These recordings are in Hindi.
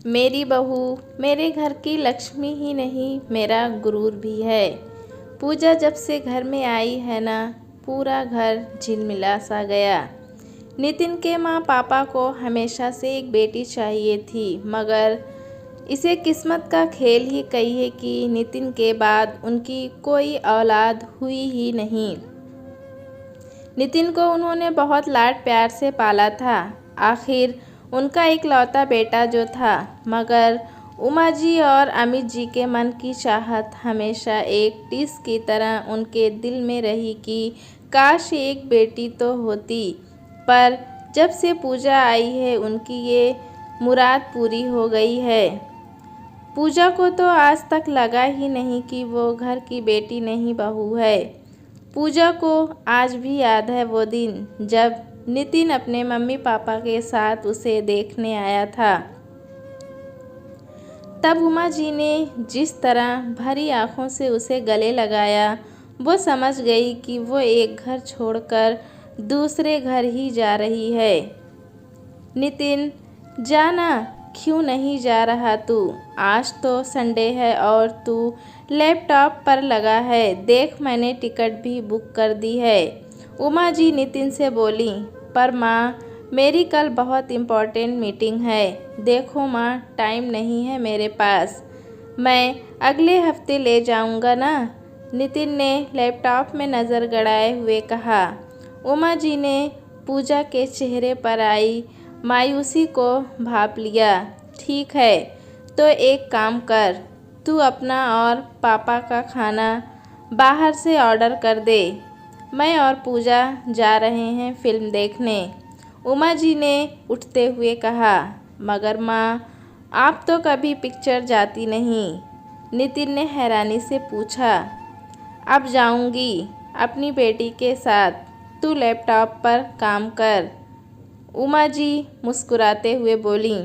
मेरी बहू मेरे घर की लक्ष्मी ही नहीं, मेरा गुरूर भी है। पूजा जब से घर में आई है ना, पूरा घर झिलमिला सा गया। नितिन के माँ पापा को हमेशा से एक बेटी चाहिए थी, मगर इसे किस्मत का खेल ही कहिए कि नितिन के बाद उनकी कोई औलाद हुई ही नहीं। नितिन को उन्होंने बहुत लाड प्यार से पाला था, आखिर उनका इकलौता बेटा जो था, मगर उमा जी और अमित जी के मन की चाहत हमेशा एक टिस की तरह उनके दिल में रही कि काश एक बेटी तो होती। पर जब से पूजा आई है, उनकी ये मुराद पूरी हो गई है। पूजा को तो आज तक लगा ही नहीं कि वो घर की बेटी नहीं, बहू है। पूजा को आज भी याद है वो दिन जब नितिन अपने मम्मी पापा के साथ उसे देखने आया था। तब उमा जी ने जिस तरह भरी आंखों से उसे गले लगाया, वो समझ गई कि वो एक घर छोड़कर दूसरे घर ही जा रही है। नितिन, जाना, क्यों नहीं जा रहा तू? आज तो संडे है और तू लैपटॉप पर लगा है। देख, मैंने टिकट भी बुक कर दी है। उमा जी नितिन से बोली। पर माँ, मेरी कल बहुत इम्पोर्टेंट मीटिंग है। देखो माँ, टाइम नहीं है मेरे पास। मैं अगले हफ्ते ले जाऊँगा ना, नितिन ने लैपटॉप में नज़र गड़ाए हुए कहा। उमा जी ने पूजा के चेहरे पर आई मायूसी को भाप लिया। ठीक है, तो एक काम कर, तू अपना और पापा का खाना बाहर से ऑर्डर कर दे। मैं और पूजा जा रहे हैं फिल्म देखने, उमा जी ने उठते हुए कहा। मगर माँ, आप तो कभी पिक्चर जाती नहीं, नितिन ने हैरानी से पूछा। अब जाऊंगी अपनी बेटी के साथ, तू लैपटॉप पर काम कर, उमा जी मुस्कुराते हुए बोली।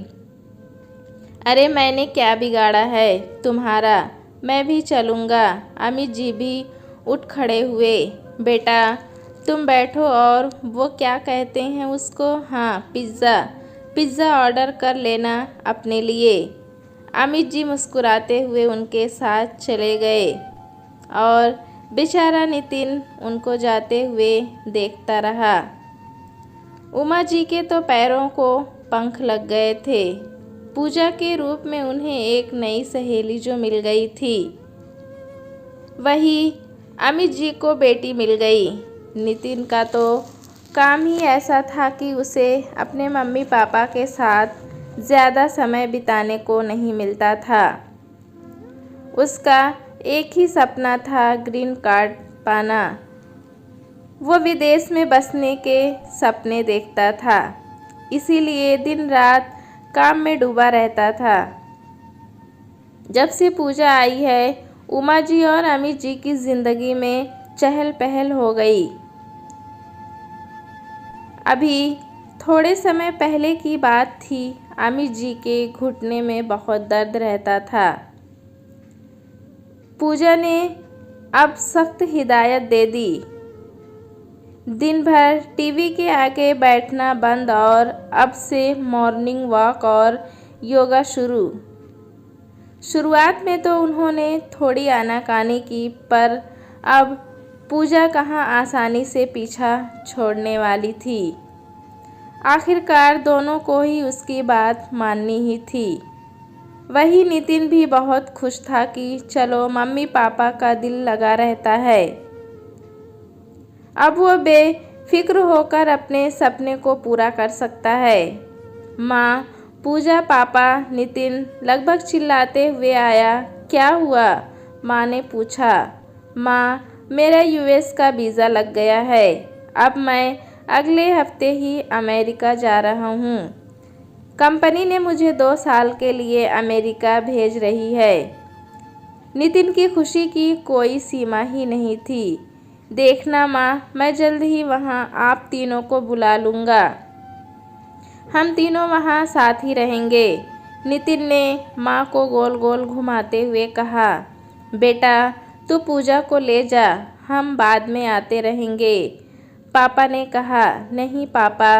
अरे मैंने क्या बिगाड़ा है तुम्हारा, मैं भी चलूँगा। अमित जी भी उठ खड़े हुए। बेटा तुम बैठो, और वो क्या कहते हैं उसको, हाँ पिज़्ज़ा ऑर्डर कर लेना अपने लिए। अमित जी मुस्कुराते हुए उनके साथ चले गए और बेचारा नितिन उनको जाते हुए देखता रहा। उमा जी के तो पैरों को पंख लग गए थे। पूजा के रूप में उन्हें एक नई सहेली जो मिल गई थी, वही अमित जी को बेटी मिल गई। नितिन का तो काम ही ऐसा था कि उसे अपने मम्मी पापा के साथ ज़्यादा समय बिताने को नहीं मिलता था। उसका एक ही सपना था, ग्रीन कार्ड पाना। वो विदेश में बसने के सपने देखता था, इसीलिए दिन रात काम में डूबा रहता था। जब से पूजा आई है, उमा जी और अमित जी की ज़िंदगी में चहल पहल हो गई। अभी थोड़े समय पहले की बात थी, अमित जी के घुटने में बहुत दर्द रहता था। पूजा ने अब सख्त हिदायत दे दी, दिन भर टीवी के आगे बैठना बंद और अब से मॉर्निंग वॉक और योगा शुरू। शुरुआत में तो उन्होंने थोड़ी आनाकानी की, पर अब पूजा कहाँ आसानी से पीछा छोड़ने वाली थी। आखिरकार दोनों को ही उसकी बात माननी ही थी। वही नितिन भी बहुत खुश था कि चलो मम्मी पापा का दिल लगा रहता है। अब वो बेफिक्र होकर अपने सपने को पूरा कर सकता है। माँ, पूजा, पापा, नितिन लगभग चिल्लाते हुए आया। क्या हुआ? माँ ने पूछा। माँ, मेरा यूएस का वीज़ा लग गया है। अब मैं अगले हफ्ते ही अमेरिका जा रहा हूँ। कंपनी ने मुझे 2 साल के लिए अमेरिका भेज रही है। नितिन की खुशी की कोई सीमा ही नहीं थी। देखना माँ, मैं जल्द ही वहाँ आप तीनों को बुला लूँगा। हम तीनों वहाँ साथ ही रहेंगे, नितिन ने माँ को गोल गोल घुमाते हुए कहा। बेटा तू पूजा को ले जा, हम बाद में आते रहेंगे, पापा ने कहा। नहीं पापा,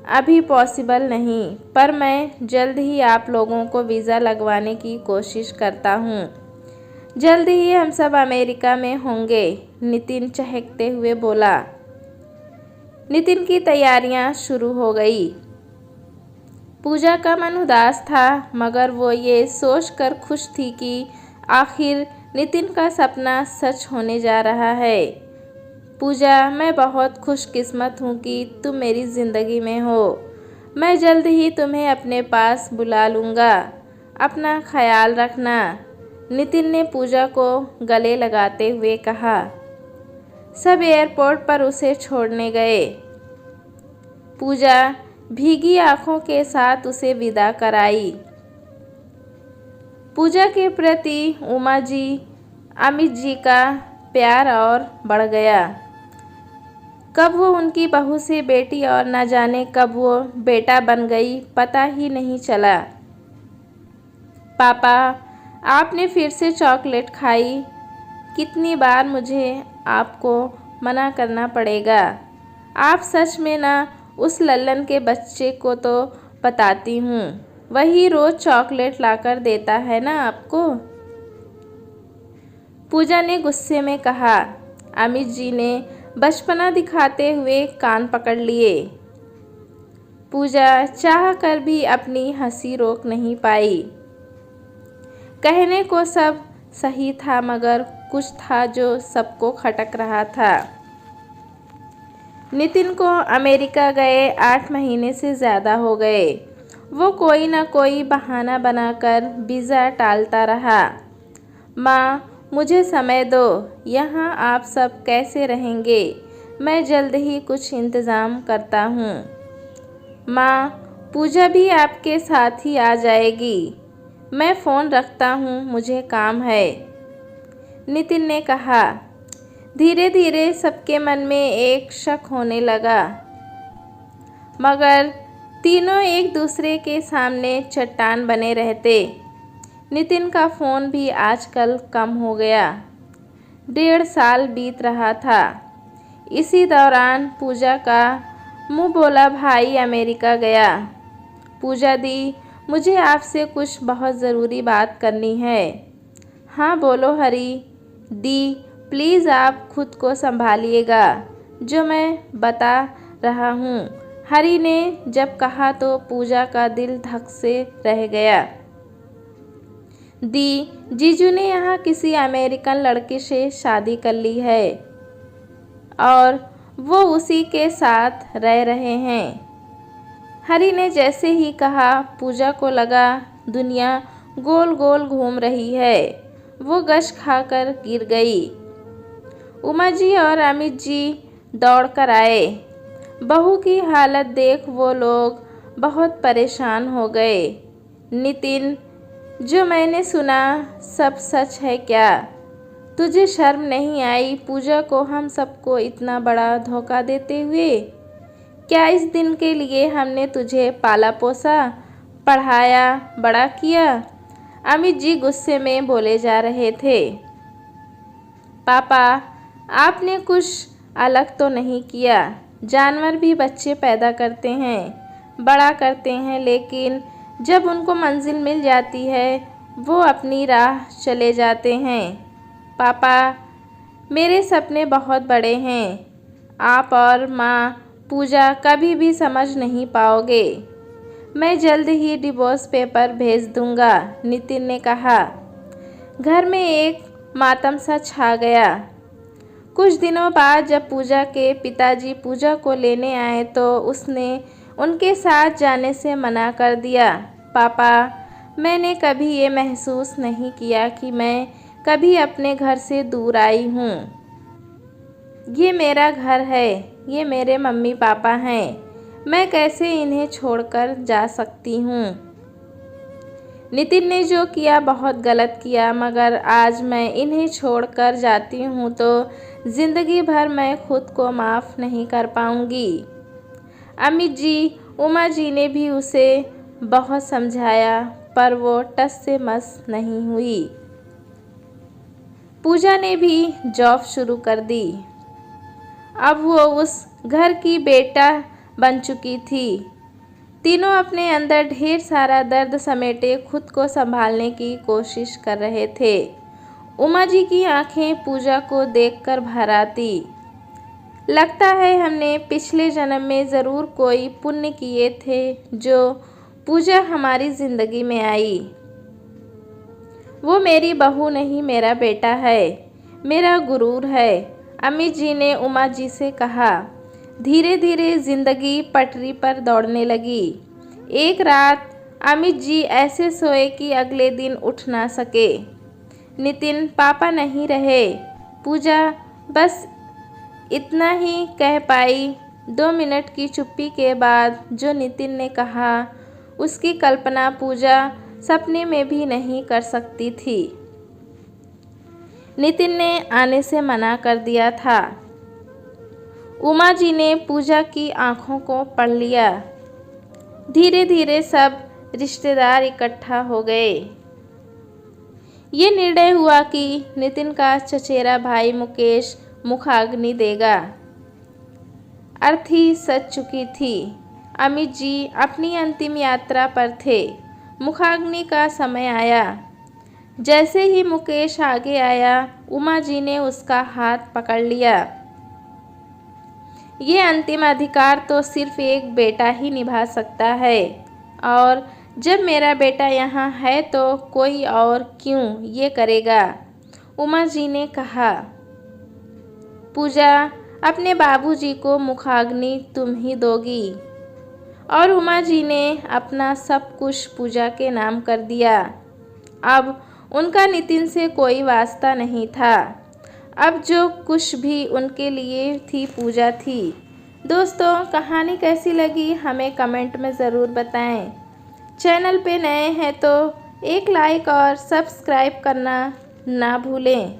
अभी पॉसिबल नहीं, पर मैं जल्द ही आप लोगों को वीज़ा लगवाने की कोशिश करता हूँ। जल्द ही हम सब अमेरिका में होंगे, नितिन चहकते हुए बोला। नितिन की तैयारियां शुरू हो गई। पूजा का मन उदास था, मगर वो ये सोचकर खुश थी कि आखिर नितिन का सपना सच होने जा रहा है। पूजा, मैं बहुत खुशकिस्मत हूँ कि तुम मेरी ज़िंदगी में हो। मैं जल्द ही तुम्हें अपने पास बुला लूँगा। अपना ख्याल रखना, नितिन ने पूजा को गले लगाते हुए कहा। सब एयरपोर्ट पर उसे छोड़ने गए। पूजा भीगी आंखों के साथ उसे विदा कराई। पूजा के प्रति उमा जी, अमित जी का प्यार और बढ़ गया। कब वो उनकी बहू से बेटी और न जाने कब वो बेटा बन गई, पता ही नहीं चला। पापा, आपने फिर से चॉकलेट खाई। कितनी बार मुझे आपको मना करना पड़ेगा। आप सच में ना उस लल्लन के बच्चे को तो बताती हूँ, वही रोज़ चॉकलेट लाकर देता है ना आपको। पूजा ने गुस्से में कहा। अमित जी ने बचपना दिखाते हुए कान पकड़ लिए। पूजा चाह कर भी अपनी हंसी रोक नहीं पाई। कहने को सब सही था, मगर कुछ था जो सबको खटक रहा था। नितिन को अमेरिका गए 8 महीने से ज़्यादा हो गए। वो कोई ना कोई बहाना बनाकर वीज़ा टालता रहा। माँ, मुझे समय दो, यहाँ आप सब कैसे रहेंगे? मैं जल्द ही कुछ इंतज़ाम करता हूँ। माँ, पूजा भी आपके साथ ही आ जाएगी। मैं फ़ोन रखता हूँ, मुझे काम है, नितिन ने कहा। धीरे धीरे सबके मन में एक शक होने लगा, मगर तीनों एक दूसरे के सामने चट्टान बने रहते। नितिन का फ़ोन भी आजकल कम हो गया। 1.5 साल बीत रहा था। इसी दौरान पूजा का मुँह बोला भाई अमेरिका गया। पूजा दी, मुझे आपसे कुछ बहुत ज़रूरी बात करनी है। हाँ बोलो हरी। दी, प्लीज़ आप खुद को संभालिएगा, जो मैं बता रहा हूँ। हरी ने जब कहा तो पूजा का दिल धक से रह गया। दी, जीजू ने यहाँ किसी अमेरिकन लड़के से शादी कर ली है और वो उसी के साथ रह रहे हैं। हरी ने जैसे ही कहा, पूजा को लगा दुनिया गोल गोल घूम रही है। वो गश खाकर गिर गई। उमा जी और अमित जी दौड़ कर आए। बहू की हालत देख वो लोग बहुत परेशान हो गए। नितिन, जो मैंने सुना सब सच है क्या? तुझे शर्म नहीं आई पूजा को हम सबको इतना बड़ा धोखा देते हुए? क्या इस दिन के लिए हमने तुझे पाला पोसा, पढ़ाया, बड़ा किया? अमित जी गुस्से में बोले जा रहे थे। पापा, आपने कुछ अलग तो नहीं किया। जानवर भी बच्चे पैदा करते हैं, बड़ा करते हैं, लेकिन जब उनको मंजिल मिल जाती है वो अपनी राह चले जाते हैं। पापा, मेरे सपने बहुत बड़े हैं। आप और माँ पूजा कभी भी समझ नहीं पाओगे। मैं जल्द ही डिवोर्स पेपर भेज दूंगा, नितिन ने कहा। घर में एक मातम सा छा गया। कुछ दिनों बाद जब पूजा के पिताजी पूजा को लेने आए तो उसने उनके साथ जाने से मना कर दिया। पापा, मैंने कभी ये महसूस नहीं किया कि मैं कभी अपने घर से दूर आई हूँ। ये मेरा घर है, ये मेरे मम्मी पापा हैं। मैं कैसे इन्हें छोड़कर जा सकती हूँ? नितिन ने जो किया बहुत गलत किया, मगर आज मैं इन्हें छोड़कर जाती हूँ तो ज़िंदगी भर मैं खुद को माफ़ नहीं कर पाऊँगी। अमित जी, उमा जी ने भी उसे बहुत समझाया, पर वो टस से मस नहीं हुई। पूजा ने भी जॉब शुरू कर दी। अब वो उस घर की बेटा बन चुकी थी। तीनों अपने अंदर ढेर सारा दर्द समेटे खुद को संभालने की कोशिश कर रहे थे। उमा जी की आंखें पूजा को देखकर भर आती। लगता है हमने पिछले जन्म में ज़रूर कोई पुण्य किए थे जो पूजा हमारी ज़िंदगी में आई। वो मेरी बहू नहीं, मेरा बेटा है, मेरा गुरूर है, अमित जी ने उमा जी से कहा। धीरे धीरे जिंदगी पटरी पर दौड़ने लगी। एक रात अमित जी ऐसे सोए कि अगले दिन उठ ना सके। नितिन पापा नहीं रहे। पूजा बस इतना ही कह पाई। 2 मिनट की चुप्पी के बाद जो नितिन ने कहा उसकी कल्पना पूजा सपने में भी नहीं कर सकती थी। नितिन ने आने से मना कर दिया था। उमा जी ने पूजा की आंखों को पढ़ लिया। धीरे धीरे सब रिश्तेदार इकट्ठा हो गए। ये निर्णय हुआ कि नितिन का चचेरा भाई मुकेश मुखाग्नि देगा। अर्थी सज चुकी थी। अमित जी अपनी अंतिम यात्रा पर थे। मुखाग्नि का समय आया। जैसे ही मुकेश आगे आया, उमा जी ने उसका हाथ पकड़ लिया। ये अंतिम अधिकार तो सिर्फ एक बेटा ही निभा सकता है, और जब मेरा बेटा यहाँ है तो कोई और क्यों ये करेगा, उमा जी ने कहा। पूजा, अपने बाबूजी को मुखाग्नि तुम ही दोगी। और उमा जी ने अपना सब कुछ पूजा के नाम कर दिया। अब उनका नितिन से कोई वास्ता नहीं था। अब जो कुछ भी उनके लिए थी पूजा थी। दोस्तों, कहानी कैसी लगी हमें कमेंट में ज़रूर बताएं। चैनल पे नए हैं तो एक लाइक और सब्सक्राइब करना ना भूलें।